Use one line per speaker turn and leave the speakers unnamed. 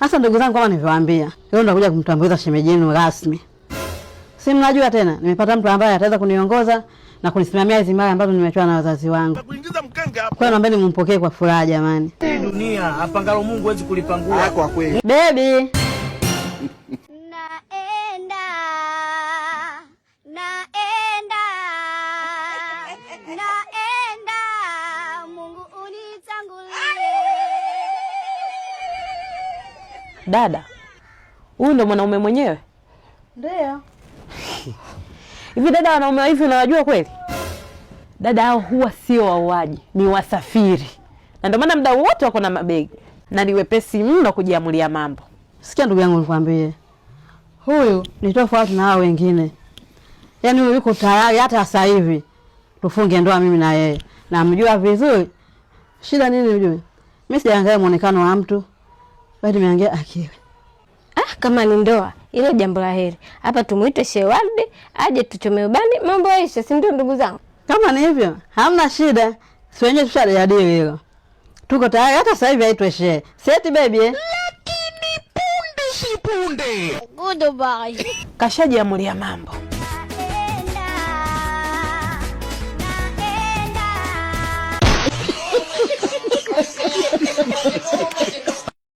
Sasa ndugu zangu, kama nilivyowaambia, leo ndakuja kumtambuliza shemeji yenu rasmi. Si mnajua tena, nimepata mtu ambaye ataweza kuniongoza na kunisimamia hizo mali ambazo nimeachwa na wazazi wangu.
Kuingiza mkenge hapo.
Kwa hiyo naomba nimpokee kwa furaha jamani.
Hii dunia apangalo Mungu hawezi kulipangua.
Kwa kweli.
Baby.
Naenda Mungu unitangulie.
Dada, huyu ndo mwanaume mwenyewe?
Ndio.
Hivi dada, wanaume hivi unawajua kweli? Dada hao huwa sio wauaji, ni wasafiri. Na ndio maana muda wote wako na mabegi. Na ni wepesi mno kujiamulia mambo.
Sikia ndugu yangu nikwambie. Huyu ni tofauti na hao wengine. Yaani huyu yuko tayari hata sasa hivi tufunge ndoa mimi na yeye. Na mjua vizuri. Shida nini mjue? Mimi sijaangalia muonekano wa mtu. Bali nimeangalia akili.
Kama ni ndoa, ile jambo la heri. Hapa tumuite Shewaldi, aje tuchome ubani, mambo yaisha, si ndio ndugu zangu?
Kama ni hivyo, hamna shida. Si wenyewe tushajadili hilo. Tuko tayari hata sasa hivi aitwe She. Seti baby.
Lakini punde si punde.
Goodbye.
Kashajiamulia mambo.